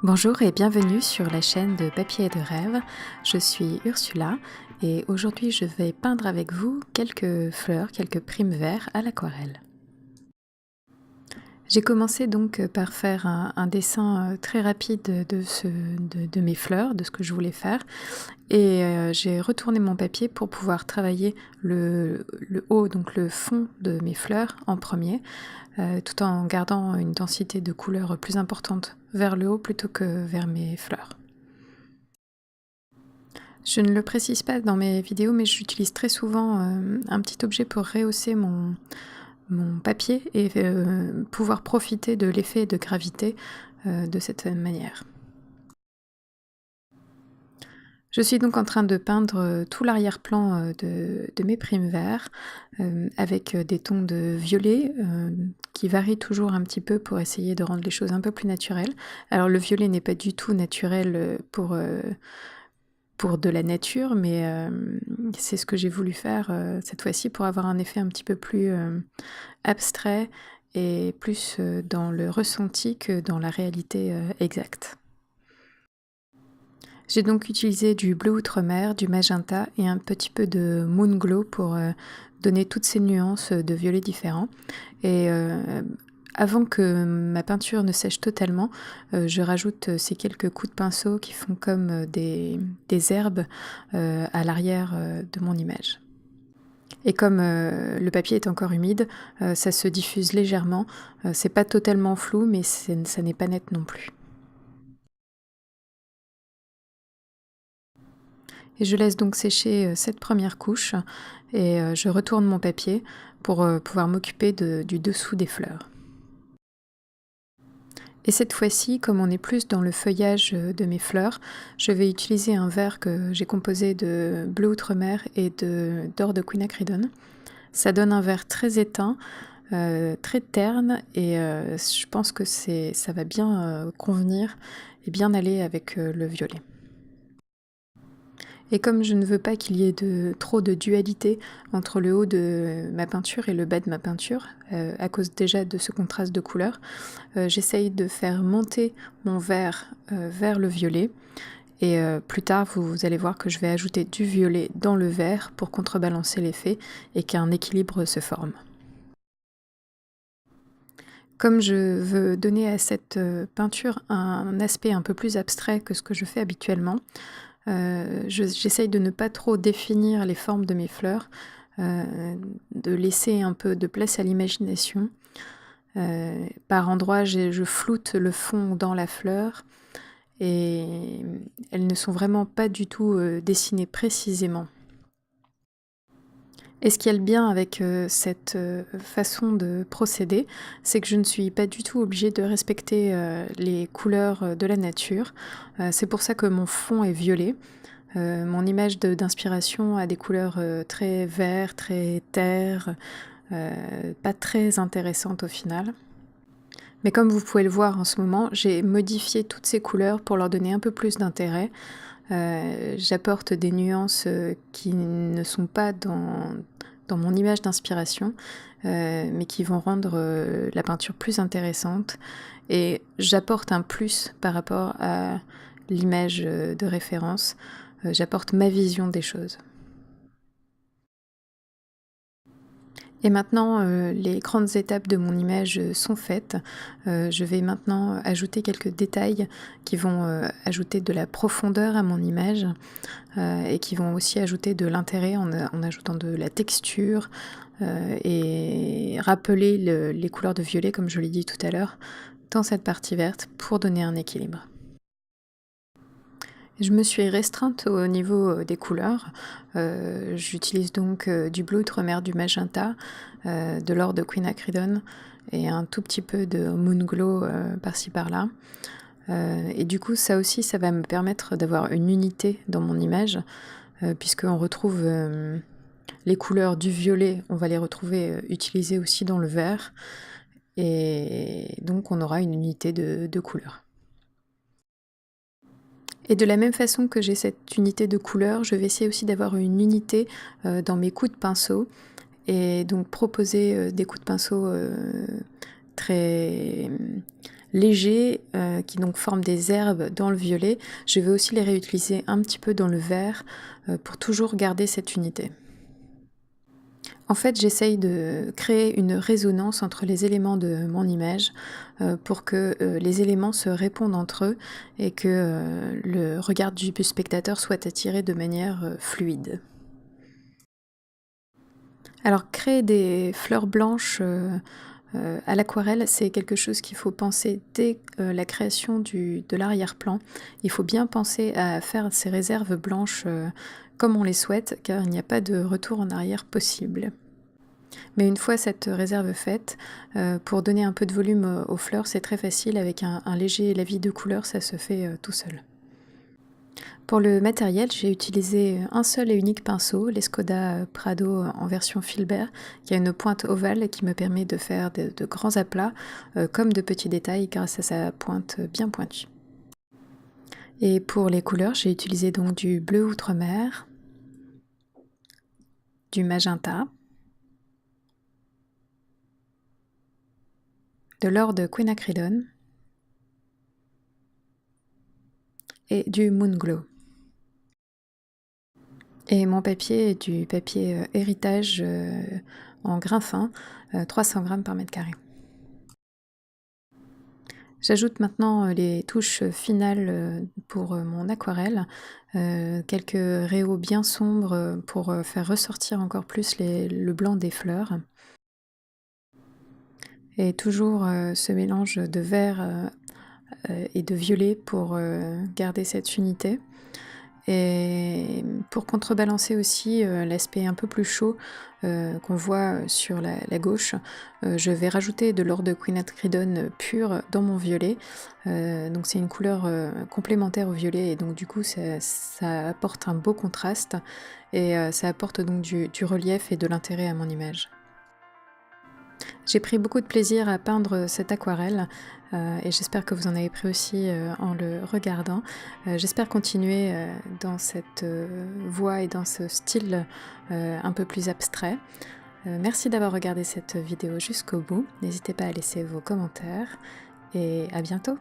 Bonjour et bienvenue sur la chaîne de Papier et de Rêve. Je suis Ursula et aujourd'hui je vais peindre avec vous quelques fleurs, quelques primes verts à l'aquarelle. J'ai commencé donc par faire un dessin très rapide de mes fleurs, de ce que je voulais faire, et j'ai retourné mon papier pour pouvoir travailler le haut, donc le fond de mes fleurs en premier, tout en gardant une densité de couleur plus importante vers le haut plutôt que vers mes fleurs. Je ne le précise pas dans mes vidéos, mais j'utilise très souvent un petit objet pour rehausser mon papier et pouvoir profiter de l'effet de gravité de cette manière. Je suis donc en train de peindre tout l'arrière-plan de mes primes verts avec des tons de violet qui varient toujours un petit peu pour essayer de rendre les choses un peu plus naturelles. Alors le violet n'est pas du tout naturel pour de la nature, mais c'est ce que j'ai voulu faire cette fois-ci pour avoir un effet un petit peu plus abstrait et plus dans le ressenti que dans la réalité exacte. J'ai donc utilisé du bleu outre-mer, du magenta et un petit peu de moon glow pour donner toutes ces nuances de violets différents. Et avant que ma peinture ne sèche totalement, je rajoute ces quelques coups de pinceau qui font comme des herbes à l'arrière de mon image. Et comme le papier est encore humide, ça se diffuse légèrement. C'est pas totalement flou, mais ça n'est pas net non plus. Et je laisse donc sécher cette première couche et je retourne mon papier pour pouvoir m'occuper du dessous des fleurs. Et cette fois-ci, comme on est plus dans le feuillage de mes fleurs, je vais utiliser un vert que j'ai composé de bleu outre-mer et d'or de quinacridone. Ça donne un vert très éteint, très terne et je pense que ça va bien convenir et bien aller avec le violet. Et comme je ne veux pas qu'il y ait trop de dualité entre le haut de ma peinture et le bas de ma peinture, à cause déjà de ce contraste de couleurs, j'essaye de faire monter mon vert vers le violet. Et plus tard, vous allez voir que je vais ajouter du violet dans le vert pour contrebalancer l'effet et qu'un équilibre se forme. Comme je veux donner à cette peinture un aspect un peu plus abstrait que ce que je fais habituellement, j'essaye de ne pas trop définir les formes de mes fleurs, de laisser un peu de place à l'imagination. Par endroits, je floute le fond dans la fleur et elles ne sont vraiment pas du tout dessinées précisément. Et ce qui est le bien avec cette façon de procéder, c'est que je ne suis pas du tout obligée de respecter les couleurs de la nature. C'est pour ça que mon fond est violet. Mon image d'inspiration a des couleurs très vert, très terre, pas très intéressantes au final. Mais comme vous pouvez le voir en ce moment, j'ai modifié toutes ces couleurs pour leur donner un peu plus d'intérêt. J'apporte des nuances qui ne sont pas dans mon image d'inspiration, mais qui vont rendre la peinture plus intéressante. Et j'apporte un plus par rapport à l'image de référence. J'apporte ma vision des choses. Et maintenant, les grandes étapes de mon image sont faites. Je vais maintenant ajouter quelques détails qui vont ajouter de la profondeur à mon image et qui vont aussi ajouter de l'intérêt en ajoutant de la texture et rappeler les couleurs de violet, comme je l'ai dit tout à l'heure, dans cette partie verte pour donner un équilibre. Je me suis restreinte au niveau des couleurs. J'utilise donc du bleu outre-mer, du magenta, de l'or de quinacridone et un tout petit peu de moon glow par-ci par-là. Et du coup, ça aussi, ça va me permettre d'avoir une unité dans mon image, puisqu'on retrouve les couleurs du violet, on va les retrouver utilisées aussi dans le vert. Et donc, on aura une unité de couleurs. Et de la même façon que j'ai cette unité de couleur, je vais essayer aussi d'avoir une unité dans mes coups de pinceau et donc proposer des coups de pinceau très légers qui donc forment des herbes dans le violet. Je vais aussi les réutiliser un petit peu dans le vert pour toujours garder cette unité. En fait, j'essaye de créer une résonance entre les éléments de mon image pour que les éléments se répondent entre eux et que le regard du spectateur soit attiré de manière fluide. Alors, créer des fleurs blanches à l'aquarelle, c'est quelque chose qu'il faut penser dès la création de l'arrière-plan. Il faut bien penser à faire ces réserves blanches comme on les souhaite, car il n'y a pas de retour en arrière possible. Mais une fois cette réserve faite, pour donner un peu de volume aux fleurs, c'est très facile avec un léger lavis de couleur, ça se fait tout seul. Pour le matériel, j'ai utilisé un seul et unique pinceau, l'Escoda Prado en version Filbert, qui a une pointe ovale qui me permet de faire de grands aplats comme de petits détails grâce à sa pointe bien pointue. Et pour les couleurs, j'ai utilisé donc du bleu outre-mer, du magenta, de l'or de quinacridone et du Moon Glow. Et mon papier est du papier héritage en grain fin, 300 g par mètre carré. J'ajoute maintenant les touches finales pour mon aquarelle, quelques rayons bien sombres pour faire ressortir encore plus le blanc des fleurs. Et toujours ce mélange de vert et de violet pour garder cette unité. Et pour contrebalancer aussi l'aspect un peu plus chaud qu'on voit sur la gauche, je vais rajouter de l'or de quinacridone pur dans mon violet. Donc c'est une couleur complémentaire au violet et donc du coup ça apporte un beau contraste et ça apporte donc du relief et de l'intérêt à mon image. J'ai pris beaucoup de plaisir à peindre cette aquarelle et j'espère que vous en avez pris aussi en le regardant. J'espère continuer dans cette voie et dans ce style un peu plus abstrait. Merci d'avoir regardé cette vidéo jusqu'au bout. N'hésitez pas à laisser vos commentaires et à bientôt.